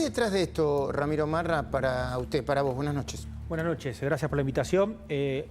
hay detrás de esto, Ramiro Marra, para usted, para vos? Buenas noches. Buenas noches, gracias por la invitación.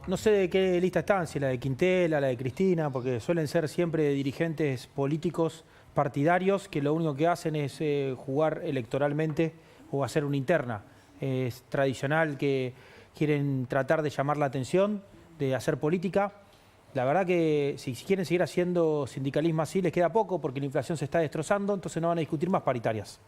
No sé de qué lista están, si la de Quintela, la de Cristina, porque suelen ser siempre dirigentes políticos partidarios que lo único que hacen es jugar electoralmente o hacer una interna. Es tradicional que quieren tratar de llamar la atención, de hacer política. La verdad que si quieren seguir haciendo sindicalismo así, les queda poco porque la inflación se está destrozando, entonces no van a discutir más paritarias.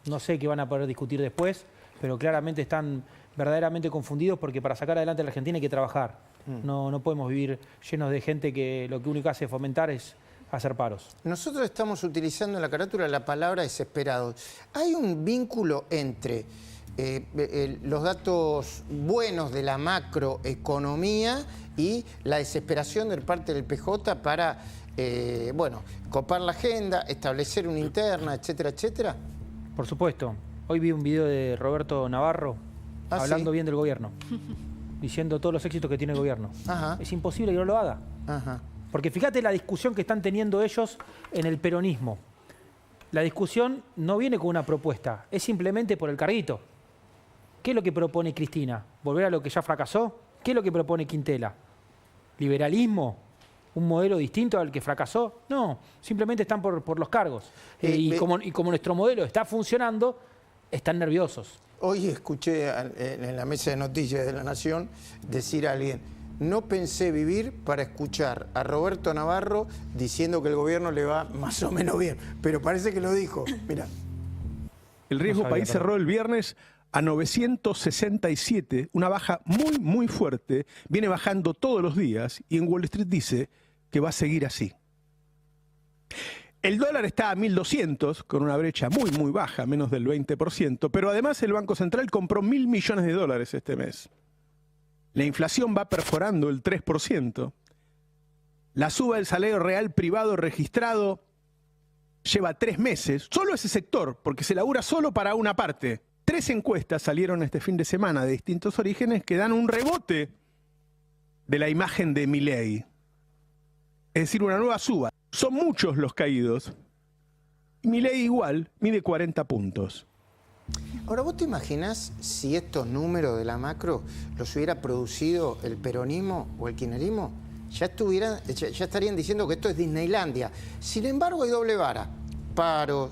No sé qué van a poder discutir después, pero claramente están verdaderamente confundidos porque para sacar adelante a la Argentina hay que trabajar. No podemos vivir llenos de gente que lo que único hace fomentar es hacer paros. Nosotros estamos utilizando en la carátula la palabra desesperados. ¿Hay un vínculo entre los datos buenos de la macroeconomía y la desesperación de parte del PJ para, bueno, copar la agenda, establecer una interna, etcétera, etcétera? Por supuesto. Hoy vi un video de Roberto Navarro hablando bien del gobierno, diciendo todos los éxitos que tiene el gobierno. Es imposible que no lo haga. Porque fíjate la discusión que están teniendo ellos en el peronismo. La discusión no viene con una propuesta, es simplemente por el carguito. ¿Qué es lo que propone Cristina? ¿Volver a lo que ya fracasó? ¿Qué es lo que propone Quintela? ¿Liberalismo? ¿Un modelo distinto al que fracasó? No, simplemente están por los cargos. Y como nuestro modelo está funcionando, están nerviosos. Hoy escuché en la mesa de noticias de La Nación decir a alguien: no pensé vivir para escuchar a Roberto Navarro diciendo que el gobierno le va más o menos bien. Pero parece que lo dijo. Mirá. El riesgo país cerró el viernes a 967, una baja muy fuerte, viene bajando todos los días y en Wall Street dice que va a seguir así. El dólar está a 1.200, con una brecha muy baja, menos del 20%, pero además el Banco Central compró 1.000 millones de dólares este mes. La inflación va perforando el 3%. La suba del salario real privado registrado lleva 3 meses, solo ese sector, porque se labura solo para una parte. 3 encuestas salieron este fin de semana de distintos orígenes que dan un rebote de la imagen de Milei. Es decir, una nueva suba. Son muchos los caídos. Y Milei igual mide 40 puntos. Ahora, ¿vos te imaginás si estos números de la macro los hubiera producido el peronismo o el kirchnerismo? Ya estarían diciendo que esto es Disneylandia. Sin embargo, hay doble vara. Paro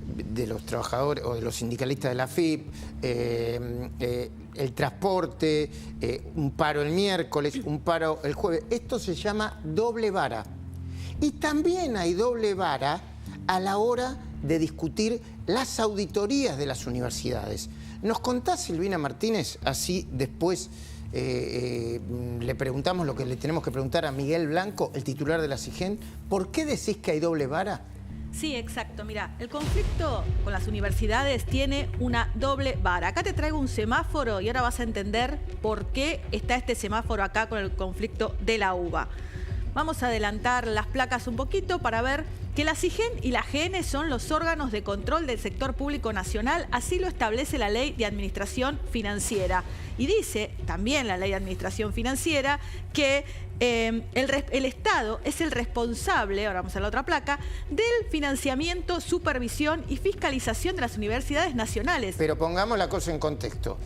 de los trabajadores o de los sindicalistas de la AFIP, el transporte, un paro el miércoles, un paro el jueves. Esto se llama doble vara. Y también hay doble vara a la hora de discutir las auditorías de las universidades. ¿Nos contás, Silvina Martínez? Así después le preguntamos lo que le tenemos que preguntar a Miguel Blanco, el titular de la SIGEN. ¿Por qué decís que hay doble vara? Sí, exacto. Mira, el conflicto con las universidades tiene una doble vara. Acá te traigo un semáforo y ahora vas a entender por qué está este semáforo acá con el conflicto de la UBA. Vamos a adelantar las placas un poquito para ver que la SIGEN y la GN son los órganos de control del sector público nacional, así lo establece la Ley de Administración Financiera. Y dice también la Ley de Administración Financiera que el Estado es el responsable, ahora vamos a la otra placa, del financiamiento, supervisión y fiscalización de las universidades nacionales. Pero pongamos la cosa en contexto.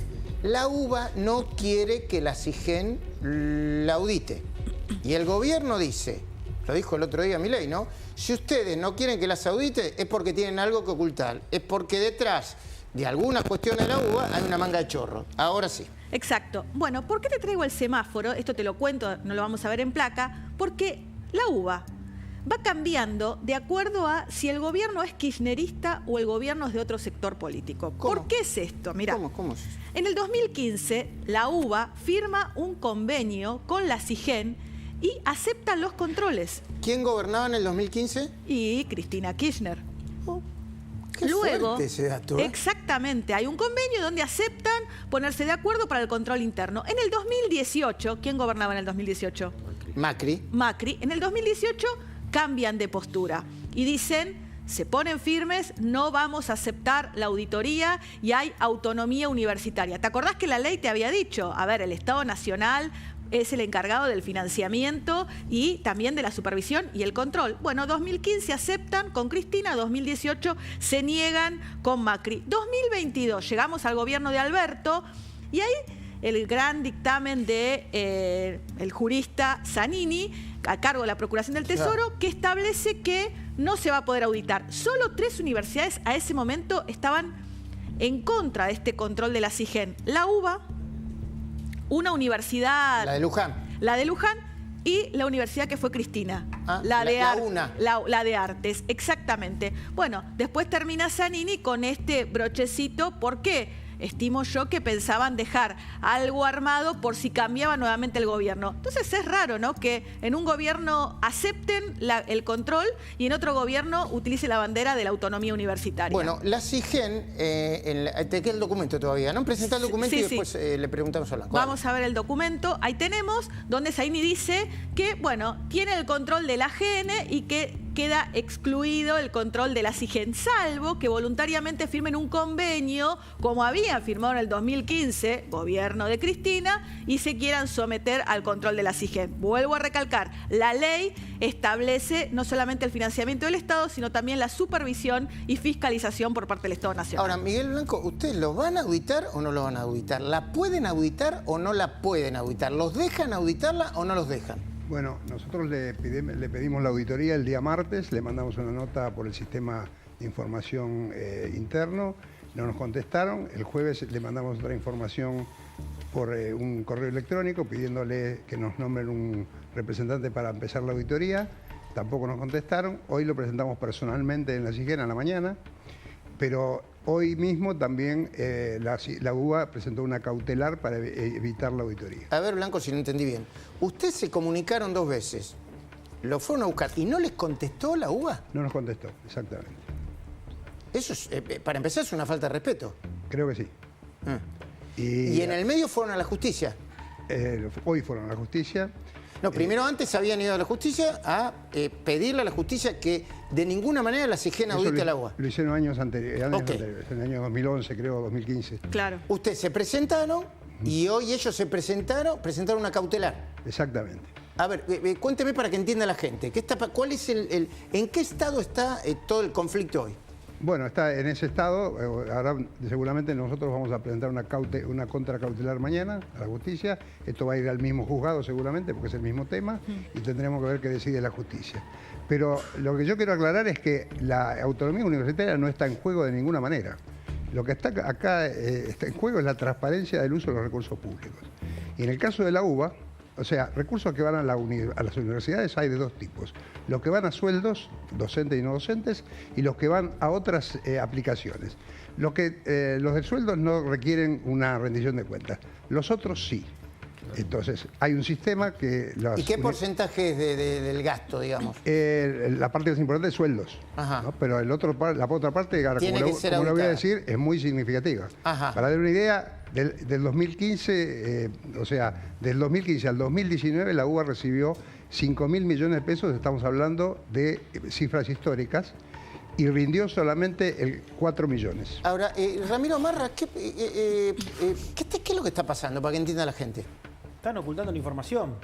La UBA no quiere que la SIGEN la audite. Y el gobierno dice, lo dijo el otro día Milei, ¿no? Si ustedes no quieren que las audite es porque tienen algo que ocultar. Es porque detrás de algunas cuestiones de la UBA hay una manga de chorro. Ahora sí. Exacto. Bueno, ¿por qué te traigo el semáforo? Esto te lo cuento, no lo vamos a ver en placa. Porque la UBA va cambiando de acuerdo a si el gobierno es kirchnerista o el gobierno es de otro sector político. ¿Cómo? ¿Por qué es esto? Mirá, ¿Cómo es? En el 2015, la UBA firma un convenio con la SIGEN y aceptan los controles. ¿Quién gobernaba en el 2015? Y Cristina Kirchner. Qué fuerte ese dato, ¿eh? Exactamente, hay un convenio donde aceptan ponerse de acuerdo para el control interno. En el 2018, ¿quién gobernaba en el 2018? Macri. Macri. En el 2018 cambian de postura y dicen, se ponen firmes, no vamos a aceptar la auditoría y hay autonomía universitaria. ¿Te acordás que la ley te había dicho? A ver, el Estado Nacional es el encargado del financiamiento y también de la supervisión y el control. Bueno, 2015 aceptan con Cristina, 2018 se niegan con Macri. 2022 llegamos al gobierno de Alberto y ahí el gran dictamen de el jurista Zanini, a cargo de la Procuración del Tesoro, que establece que no se va a poder auditar. Solo 3 universidades a ese momento estaban en contra de este control de la SIGEN. La UBA, una universidad... La de Luján. La de Luján y la universidad que fue Cristina. Ah, la de UNA. Artes, exactamente. Bueno, después termina Zanini con este brochecito. ¿Por qué? Estimo yo que pensaban dejar algo armado por si cambiaba nuevamente el gobierno. Entonces es raro, ¿no?, que en un gobierno acepten el control y en otro gobierno utilice la bandera de la autonomía universitaria. Bueno, la SIGEN, te queda el documento todavía, ¿no? Presenta el documento y después le preguntamos a Blanco. Vamos a ver el documento. Ahí tenemos donde Zanini dice que, bueno, tiene el control de la AGN y que queda excluido el control de la SIGEN, salvo que voluntariamente firmen un convenio, como habían firmado en el 2015, gobierno de Cristina, y se quieran someter al control de la SIGEN. Vuelvo a recalcar, la ley establece no solamente el financiamiento del Estado, sino también la supervisión y fiscalización por parte del Estado Nacional. Ahora, Miguel Blanco, ¿ustedes lo van a auditar o no lo van a auditar? ¿La pueden auditar o no la pueden auditar? ¿Los dejan auditarla o no los dejan? Bueno, nosotros le pedimos la auditoría el día martes, le mandamos una nota por el sistema de información interno, no nos contestaron. El jueves le mandamos otra información por un correo electrónico pidiéndole que nos nombren un representante para empezar la auditoría. Tampoco nos contestaron. Hoy lo presentamos personalmente en la SIGEN a la mañana, pero hoy mismo también la UBA presentó una cautelar para evitar la auditoría. A ver, Blanco, si no entendí bien. Ustedes se comunicaron 2 veces, lo fueron a buscar y no les contestó la UBA. No nos contestó, exactamente. Eso, para empezar, es una falta de respeto. Creo que sí. ¿Y en el medio fueron a la justicia? Hoy fueron a la justicia. No, primero antes habían ido a la justicia a pedirle a la justicia que de ninguna manera la SIGEN audite a la UBA. Lo hicieron años anteriores, en el año 2011, creo, 2015. Claro. Ustedes se presentaron y hoy ellos presentaron una cautelar. Exactamente. A ver, cuénteme para que entienda la gente. ¿Cuál es ¿en qué estado está todo el conflicto hoy? Bueno, está en ese estado. Ahora seguramente nosotros vamos a presentar una contracautelar mañana a la justicia. Esto va a ir al mismo juzgado seguramente porque es el mismo tema y tendremos que ver qué decide la justicia. Pero lo que yo quiero aclarar es que la autonomía universitaria no está en juego de ninguna manera. Lo que está acá está en juego es la transparencia del uso de los recursos públicos. Y en el caso de la UBA, o sea, recursos que van a las universidades hay de 2 tipos. Los que van a sueldos, docentes y no docentes, y los que van a otras aplicaciones. Los de sueldos no requieren una rendición de cuentas. Los otros sí. Entonces, hay un sistema que... ¿Y qué porcentaje es del gasto, digamos? La parte más importante es sueldos. ¿No? Pero la otra parte, ahora, como lo voy a decir, es muy significativa. Ajá. Para dar una idea, del 2015, del 2015 al 2019, la UBA recibió 5.000 millones de pesos, estamos hablando de cifras históricas, y rindió solamente 4 millones. Ahora, Ramiro Marra, ¿qué es lo que está pasando para que entienda la gente? Están ocultando la información.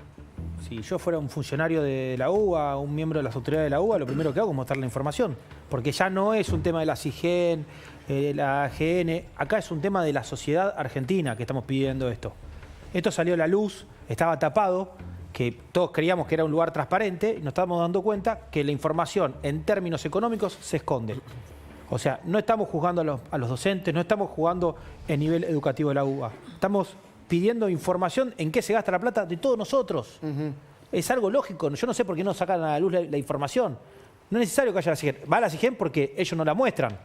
Si yo fuera un funcionario de la UBA, un miembro de las autoridades de la UBA, lo primero que hago es mostrar la información. Porque ya no es un tema de la SIGEN, la AGN, acá es un tema de la sociedad argentina que estamos pidiendo esto. Esto salió a la luz, estaba tapado, que todos creíamos que era un lugar transparente y nos estamos dando cuenta que la información en términos económicos se esconde. O sea, no estamos juzgando a los docentes, no estamos jugando en nivel educativo de la UBA. Estamos pidiendo información en qué se gasta la plata de todos nosotros. Es algo lógico. Yo no sé por qué no sacan a la luz la información. No es necesario que haya la SIGEN. Va a la SIGEN porque ellos no la muestran.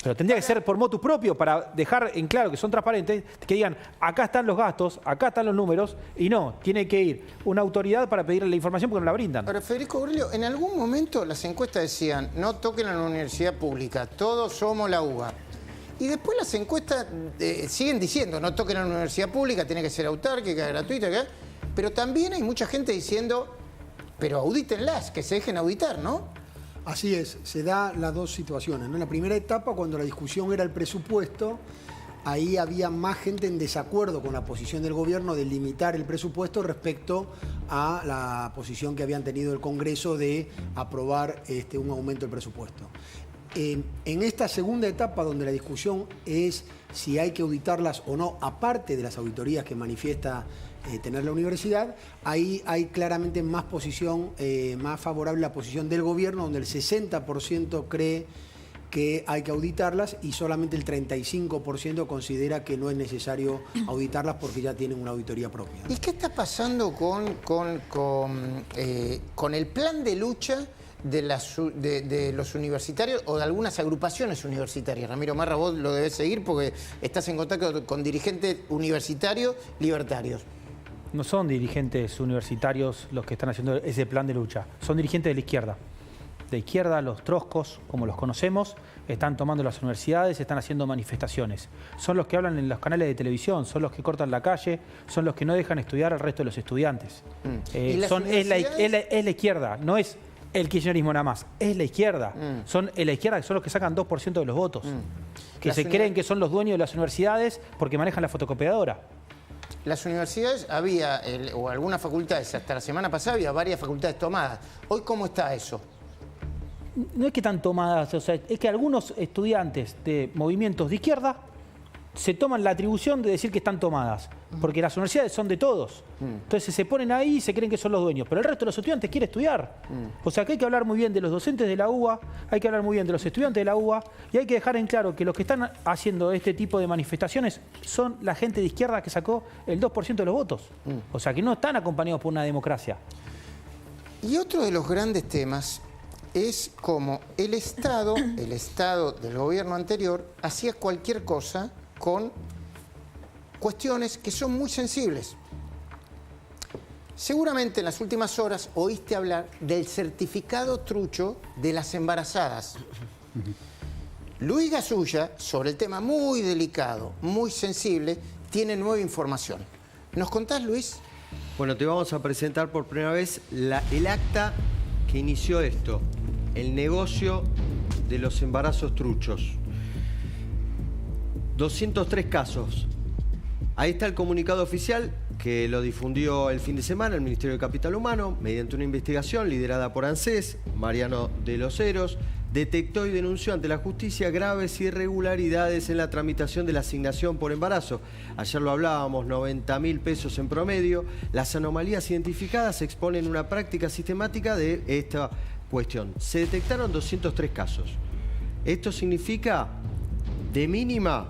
Pero tendría que ser por motu propio para dejar en claro que son transparentes, que digan, acá están los gastos, acá están los números, y no, tiene que ir una autoridad para pedirle la información porque no la brindan. Ahora, Federico Aurelio, en algún momento las encuestas decían, no toquen a la universidad pública, todos somos la UBA. Y después las encuestas siguen diciendo, no toquen a la universidad pública, tiene que ser autárquica, gratuita, pero también hay mucha gente diciendo, pero audítenlas, que se dejen auditar, ¿no? Así es, se da las 2 situaciones, ¿no? En la primera etapa, cuando la discusión era el presupuesto, ahí había más gente en desacuerdo con la posición del gobierno de limitar el presupuesto respecto a la posición que habían tenido el Congreso de aprobar un aumento del presupuesto. En esta segunda etapa, donde la discusión es si hay que auditarlas o no, aparte de las auditorías que manifiesta tener la universidad, ahí hay claramente más posición, más favorable la posición del gobierno, donde el 60% cree que hay que auditarlas y solamente el 35% considera que no es necesario auditarlas porque ya tienen una auditoría propia. ¿Y qué está pasando con el plan de lucha de los universitarios o de algunas agrupaciones universitarias? Ramiro Marra, vos lo debés seguir porque estás en contacto con dirigentes universitarios libertarios. No son dirigentes universitarios los que están haciendo ese plan de lucha, son dirigentes de la izquierda. De izquierda, los troscos, como los conocemos, están tomando las universidades, están haciendo manifestaciones. Son los que hablan en los canales de televisión, son los que cortan la calle, son los que no dejan estudiar al resto de los estudiantes. Es la izquierda, no es el kirchnerismo nada más, es la izquierda. Son la izquierda que son los que sacan 2% de los votos. Que se creen que son los dueños de las universidades porque manejan la fotocopiadora. Las universidades había, o algunas facultades, hasta la semana pasada había varias facultades tomadas. ¿Hoy cómo está eso? No es que están tomadas, o sea, es que algunos estudiantes de movimientos de izquierda se toman la atribución de decir que están tomadas, porque las universidades son de todos. Entonces se ponen ahí y se creen que son los dueños, pero el resto de los estudiantes quiere estudiar. O sea que hay que hablar muy bien de los docentes de la UBA, hay que hablar muy bien de los estudiantes de la UBA y hay que dejar en claro que los que están haciendo este tipo de manifestaciones son la gente de izquierda que sacó el 2% de los votos. O sea que no están acompañados por una democracia. Y otro de los grandes temas es como el Estado del gobierno anterior hacía cualquier cosa con cuestiones que son muy sensibles. Seguramente en las últimas horas oíste hablar del certificado trucho de las embarazadas. Luis Gasulla, sobre el tema muy delicado, muy sensible, tiene nueva información. ¿Nos contás, Luis? Bueno, te vamos a presentar por primera vez el acta que inició esto, el negocio de los embarazos truchos. 203 casos. Ahí está el comunicado oficial que lo difundió el fin de semana el Ministerio de Capital Humano mediante una investigación liderada por ANSES. Mariano de los Heros detectó y denunció ante la justicia graves irregularidades en la tramitación de la asignación por embarazo. Ayer lo hablábamos, 90.000 pesos en promedio. Las anomalías identificadas exponen una práctica sistemática de esta cuestión. Se detectaron 203 casos. Esto significa, de mínima,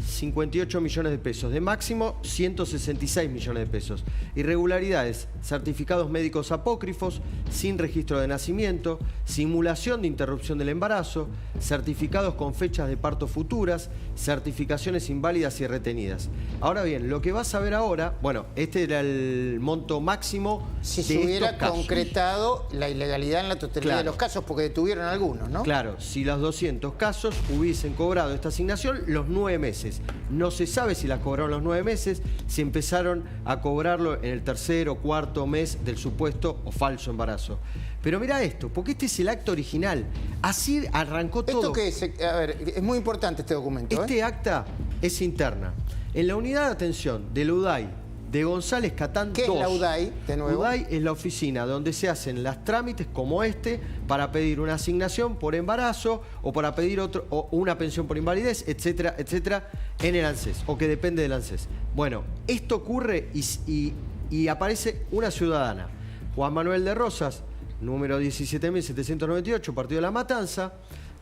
58 millones de pesos, de máximo 166 millones de pesos. Irregularidades, certificados médicos apócrifos, sin registro de nacimiento, simulación de interrupción del embarazo, certificados con fechas de parto futuras, certificaciones inválidas y retenidas. Ahora bien, lo que vas a ver ahora, bueno, este era el monto máximo si se hubiera concretado la ilegalidad en la totalidad de los casos, porque detuvieron algunos, ¿no? Claro, si los 200 casos hubiesen cobrado esta asignación los 9 meses. No se sabe si la cobraron los 9 meses, si empezaron a cobrarlo en el tercer o cuarto mes del supuesto o falso embarazo. Pero mira esto, porque este es el acto original. Así arrancó todo. ¿Esto qué es? A ver, es muy importante este documento. Este acta es interna. En la unidad de atención de la UDAI de González Catán 2. ¿Qué es la UDAI, de nuevo? UDAI es la oficina donde se hacen los trámites como este para pedir una asignación por embarazo o para pedir o una pensión por invalidez, etcétera, etcétera, en el ANSES o que depende del ANSES. Bueno, esto ocurre y aparece una ciudadana, Juan Manuel de Rosas, número 17.798, Partido de la Matanza,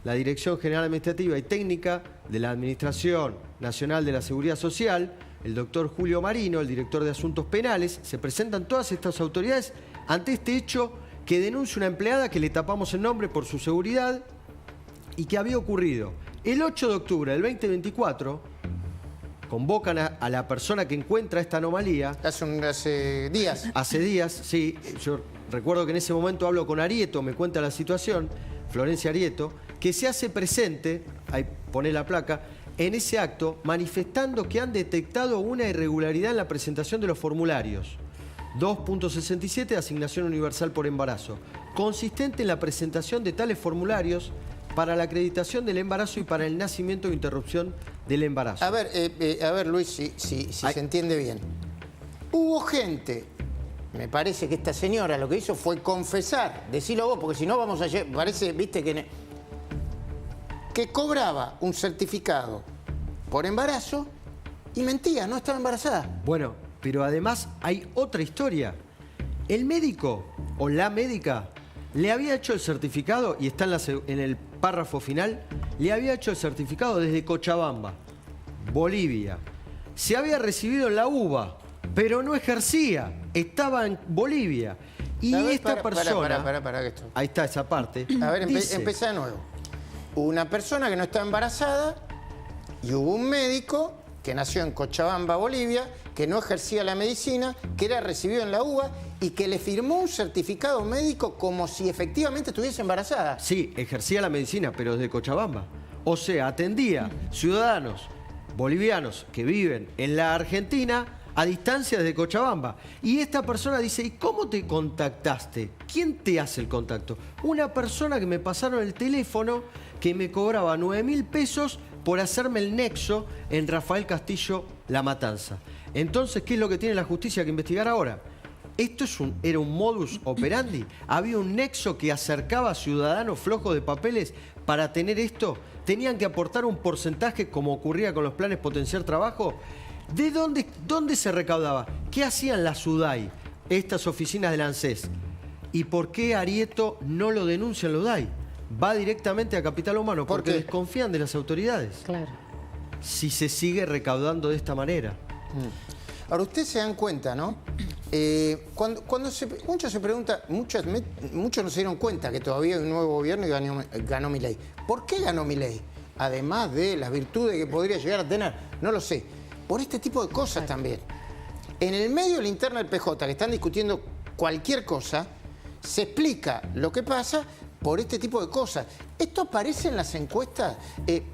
la Dirección General Administrativa y Técnica de la Administración Nacional de la Seguridad Social, el doctor Julio Marino, el director de Asuntos Penales. Se presentan todas estas autoridades ante este hecho que denuncia una empleada que le tapamos el nombre por su seguridad y que había ocurrido el 8 de octubre del 2024. Convocan a la persona que encuentra esta anomalía. Hace días. Hace días, sí. Yo recuerdo que en ese momento hablo con Arieto, me cuenta la situación, Florencia Arieto, que se hace presente, ahí pone la placa, en ese acto, manifestando que han detectado una irregularidad en la presentación de los formularios. 2.67 de asignación universal por embarazo, consistente en la presentación de tales formularios para la acreditación del embarazo y para el nacimiento o interrupción del embarazo. A ver, Luis, si se entiende bien. Hubo gente, me parece que esta señora lo que hizo fue confesar, decilo vos, porque si no vamos a... Parece, viste, que cobraba un certificado por embarazo y mentía, no estaba embarazada. Bueno, pero además hay otra historia. El médico o la médica le había hecho el certificado, y está en el párrafo final, le había hecho el certificado desde Cochabamba, Bolivia. Se había recibido en la UBA, pero no ejercía, estaba en Bolivia. Y A ver, esta persona... Para que esto... Ahí está esa parte. A ver, dice, empezá de nuevo. Una persona que no está embarazada y hubo un médico que nació en Cochabamba, Bolivia, que no ejercía la medicina, que era recibido en la UBA y que le firmó un certificado médico como si efectivamente estuviese embarazada. Sí, ejercía la medicina, pero desde Cochabamba. O sea, atendía ciudadanos bolivianos que viven en la Argentina a distancia desde Cochabamba. Y esta persona dice, ¿y cómo te contactaste? ¿Quién te hace el contacto? Una persona que me pasaron el teléfono que me cobraba 9.000 pesos por hacerme el nexo en Rafael Castillo La Matanza. Entonces, ¿qué es lo que tiene la justicia que investigar ahora? Esto era un modus operandi. Había un nexo que acercaba a ciudadanos flojos de papeles para tener esto. Tenían que aportar un porcentaje, como ocurría con los planes Potenciar Trabajo. ¿De dónde se recaudaba? ¿Qué hacían las UDAI, estas oficinas del ANSES? ¿Y por qué Arieto no lo denuncia en la UDAI? Va directamente a Capital Humano porque desconfían de las autoridades. Claro. Si se sigue recaudando de esta manera. Ahora, ustedes se dan cuenta, ¿no? Muchos se preguntan, muchos no se dieron cuenta que todavía hay un nuevo gobierno y ganó Milei. ¿Por qué ganó Milei? Además de las virtudes que podría llegar a tener, no lo sé. Por este tipo de cosas también. En el medio de la interna del PJ, que están discutiendo cualquier cosa, se explica lo que pasa por este tipo de cosas. Esto aparece en las encuestas,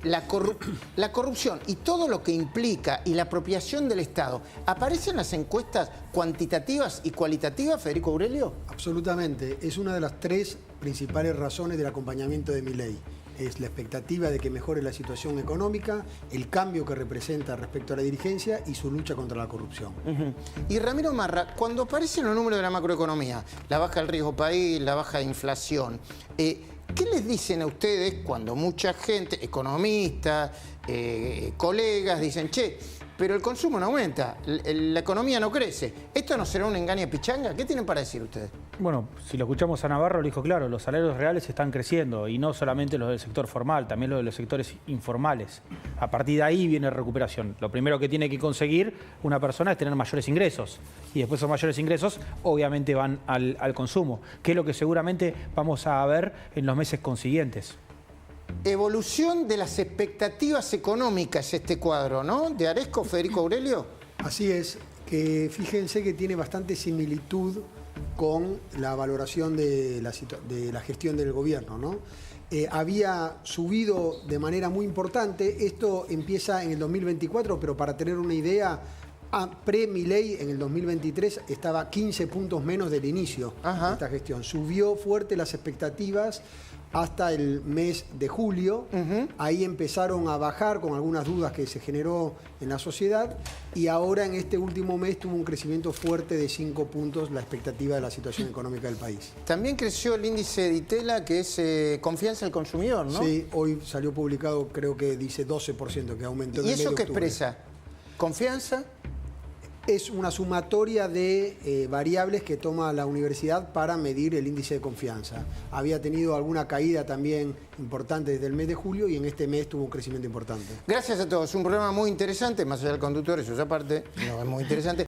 la corrupción y todo lo que implica y la apropiación del Estado, ¿aparece en las encuestas cuantitativas y cualitativas, Federico Aurelio? Absolutamente. Es una de las tres principales razones del acompañamiento de Milei. Es la expectativa de que mejore la situación económica, el cambio que representa respecto a la dirigencia y su lucha contra la corrupción. Y Ramiro Marra, cuando aparecen los números de la macroeconomía, la baja del riesgo país, la baja de inflación, ¿qué les dicen a ustedes cuando mucha gente, economistas, colegas, dicen, che, pero el consumo no aumenta, la economía no crece? ¿Esto no será una engaña pichanga? ¿Qué tienen para decir ustedes? Bueno, si lo escuchamos a Navarro, lo dijo claro, los salarios reales están creciendo y no solamente los del sector formal, también los de los sectores informales. A partir de ahí viene recuperación. Lo primero que tiene que conseguir una persona es tener mayores ingresos y después esos mayores ingresos obviamente van al consumo, que es lo que seguramente vamos a ver en los meses consiguientes. Evolución de las expectativas económicas este cuadro, ¿no? ¿De Aresco, Federico Aurelio? Así es, que fíjense que tiene bastante similitud con la valoración de la gestión del gobierno, ¿no? Había subido de manera muy importante, esto empieza en el 2024, pero para tener una idea, pre-Milei en el 2023 estaba 15 puntos menos del inicio de esta gestión. Subió fuerte las expectativas hasta el mes de julio. Ahí empezaron a bajar con algunas dudas que se generó en la sociedad y ahora en este último mes tuvo un crecimiento fuerte de 5 puntos la expectativa de la situación económica del país. También creció el índice de Itela, que es confianza del consumidor, ¿no? Sí, hoy salió publicado, creo que dice 12%, que aumentó en el mes de octubre. ¿Y eso qué expresa? ¿Confianza? Es una sumatoria de variables que toma la universidad para medir el índice de confianza. Había tenido alguna caída también importante desde el mes de julio y en este mes tuvo un crecimiento importante. Gracias a todos. Un programa muy interesante, más allá del conductor, eso es aparte, no, es muy interesante.